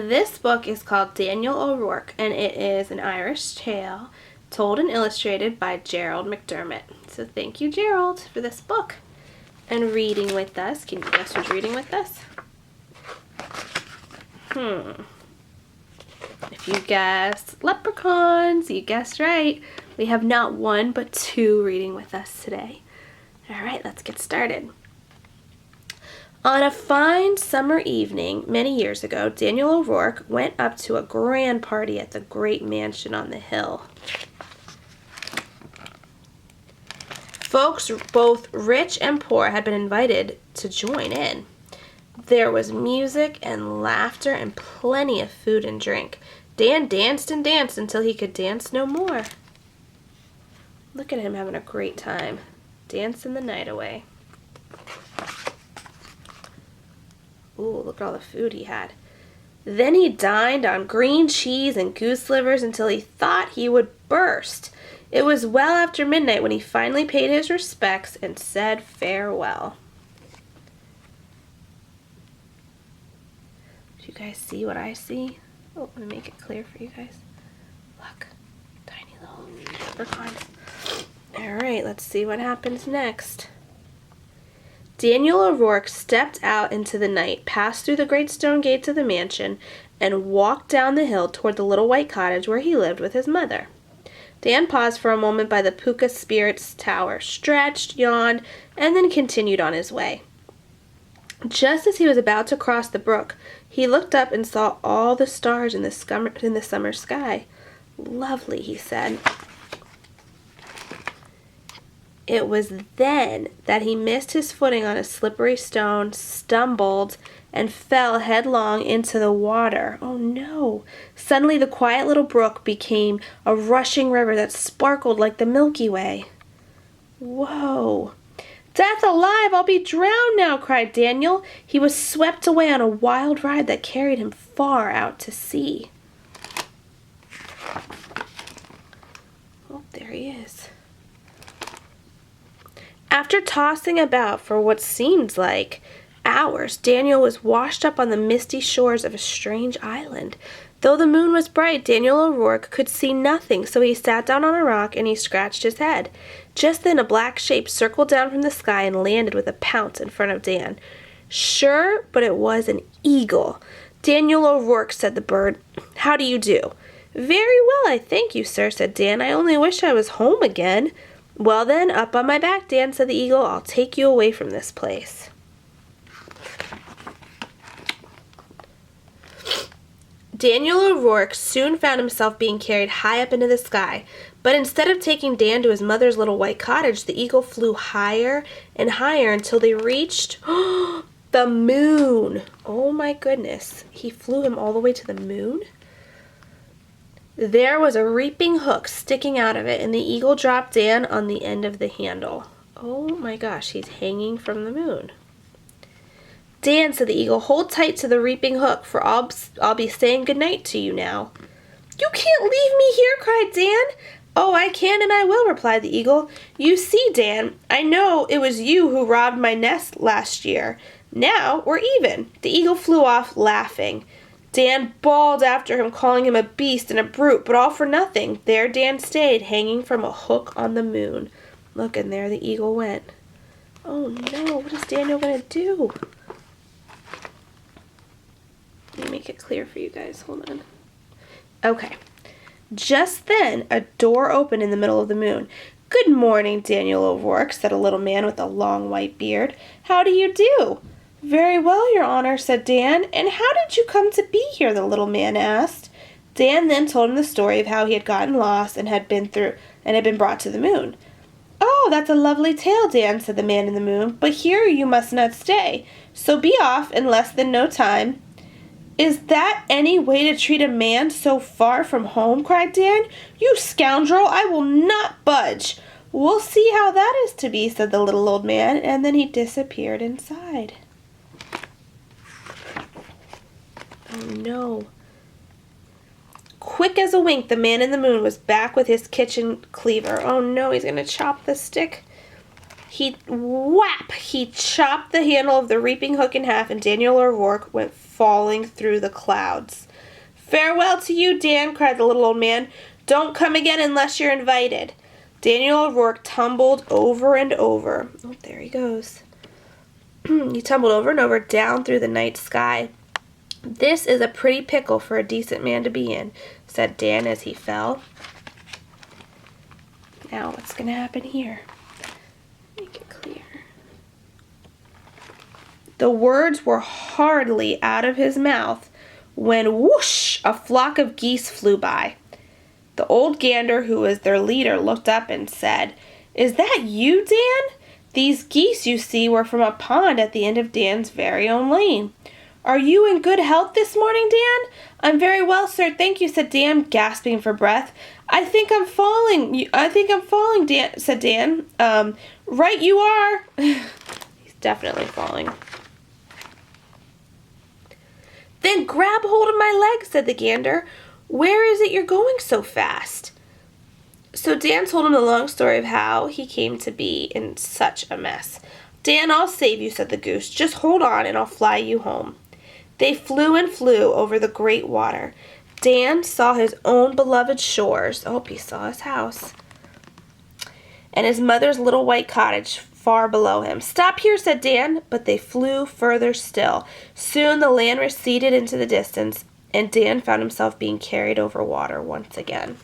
This book is called Daniel O'Rourke, and it is an Irish tale told and illustrated by Gerald McDermott. So thank you, Gerald, for this book. And reading with us. Can you guess who's reading with us? If you guessed leprechauns, you guessed right. We have not one, but two reading with us today. All right, let's get started. On a fine summer evening, many years ago, Daniel O'Rourke went up to a grand party at the great mansion on the hill. Folks both rich and poor had been invited to join in. There was music and laughter and plenty of food and drink. Dan danced and danced until he could dance no more. Look at him having a great time, dancing the night away. Ooh, look at all the food he had. Then he dined on green cheese and goose livers until he thought he would burst. It was well after midnight when he finally paid his respects and said farewell. Do you guys see what I see? Oh, let me make it clear for you guys. Look, tiny little leprechauns. All right, let's see what happens next. Daniel O'Rourke stepped out into the night, passed through the great stone gates of the mansion, and walked down the hill toward the little white cottage where he lived with his mother. Dan paused for a moment by the Puka Spirit's tower, stretched, yawned, and then continued on his way. Just as he was about to cross the brook, he looked up and saw all the stars in the summer sky. Lovely, he said. It was then that he missed his footing on a slippery stone, stumbled, and fell headlong into the water. Oh no! Suddenly the quiet little brook became a rushing river that sparkled like the Milky Way. Whoa! Death alive! I'll be drowned now, cried Daniel. He was swept away on a wild ride that carried him far out to sea. Oh, there he is. After tossing about for what seemed like hours, Daniel was washed up on the misty shores of a strange island. Though the moon was bright, Daniel O'Rourke could see nothing, so he sat down on a rock and he scratched his head. Just then a black shape circled down from the sky and landed with a pounce in front of Dan. Sure, but it was an eagle. Daniel O'Rourke, said the bird. How do you do? Very well, I thank you, sir, said Dan. I only wish I was home again. Well then, up on my back, Dan, said the eagle. I'll take you away from this place. Daniel O'Rourke soon found himself being carried high up into the sky, but instead of taking Dan to his mother's little white cottage, the eagle flew higher and higher until they reached the moon. Oh my goodness, he flew him all the way to the moon? There was a reaping hook sticking out of it, and the eagle dropped Dan on the end of the handle. Oh my gosh, he's hanging from the moon. Dan, said the eagle, hold tight to the reaping hook, for I'll be saying goodnight to you now. You can't leave me here, cried Dan. Oh, I can and I will, replied the eagle. You see, Dan, I know it was you who robbed my nest last year. Now we're even. The eagle flew off laughing. Dan bawled after him, calling him a beast and a brute, but all for nothing. There Dan stayed, hanging from a hook on the moon. Look, and there the eagle went. Oh no, what is Daniel going to do? Let me make it clear for you guys. Hold on. Okay. Just then, a door opened in the middle of the moon. Good morning, Daniel O'Rourke, said a little man with a long white beard. How do you do? Very well, Your Honor, said Dan. And how did you come to be here? The little man asked. Dan then told him the story of how he had gotten lost and had been brought to the moon. Oh, that's a lovely tale, Dan, said the man in the moon. But here you must not stay. So be off in less than no time. Is that any way to treat a man so far from home? Cried Dan. You scoundrel, I will not budge. We'll see how that is to be, said the little old man, and then he disappeared inside. Oh no. Quick as a wink, the man in the moon was back with his kitchen cleaver. Oh no, he's going to chop the stick. He chopped the handle of the reaping hook in half, and Daniel O'Rourke went falling through the clouds. "Farewell to you, Dan," cried the little old man. "Don't come again unless you're invited." Daniel O'Rourke tumbled over and over. Oh, there he goes. He tumbled over and over down through the night sky. "This is a pretty pickle for a decent man to be in," said Dan as he fell. Now what's going to happen here? Make it clear. The words were hardly out of his mouth when whoosh, a flock of geese flew by. The old gander, who was their leader, looked up and said, "Is that you, Dan? These geese, you see, were from a pond at the end of Dan's very own lane. Are you in good health this morning, Dan?" "I'm very well, sir, thank you," said Dan, gasping for breath. I think I'm falling, Dan," said Dan. Right you are." He's definitely falling. "Then grab hold of my leg," said the gander. "Where is it you're going so fast?" So Dan told him the long story of how he came to be in such a mess. "Dan, I'll save you," said the goose. "Just hold on and I'll fly you home." They flew and flew over the great water. Dan saw his own beloved shores. Oh, he saw his house. And his mother's little white cottage far below him. "Stop here," said Dan, but they flew further still. Soon the land receded into the distance, and Dan found himself being carried over water once again.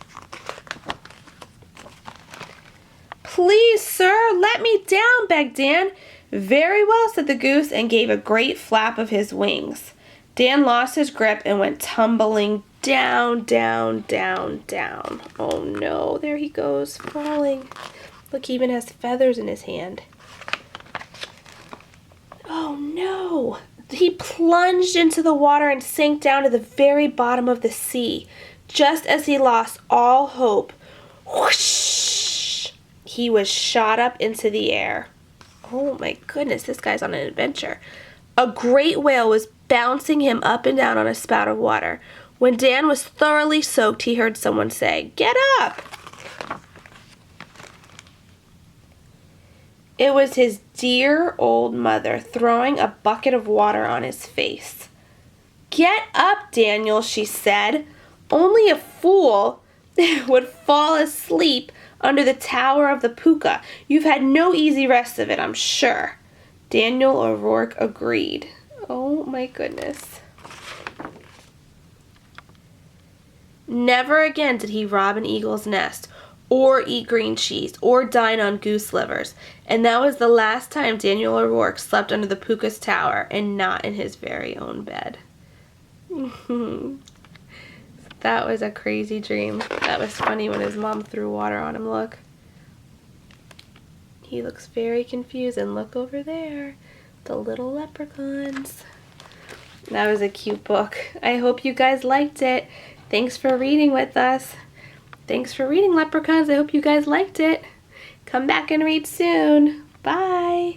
"Please, sir, let me down," begged Dan. "Very well," said the goose, and gave a great flap of his wings. Dan lost his grip and went tumbling down, down, down, down. Oh no, there he goes, falling. Look, he even has feathers in his hand. Oh no! He plunged into the water and sank down to the very bottom of the sea. Just as he lost all hope, whoosh! He was shot up into the air. Oh my goodness, this guy's on an adventure. A great whale was bouncing him up and down on a spout of water. When Dan was thoroughly soaked, he heard someone say, "Get up!" It was his dear old mother throwing a bucket of water on his face. "Get up, Daniel," she said. "Only a fool would fall asleep under the tower of the puka. You've had no easy rest of it, I'm sure." Daniel O'Rourke agreed. Oh my goodness. Never again did he rob an eagle's nest, or eat green cheese, or dine on goose livers. And that was the last time Daniel O'Rourke slept under the puka's tower, and not in his very own bed. That was a crazy dream. That was funny when his mom threw water on him, look. He looks very confused, and look over there, the little leprechauns. That was a cute book. I hope you guys liked it. Thanks for reading with us. Thanks for reading, leprechauns. I hope you guys liked it. Come back and read soon. Bye.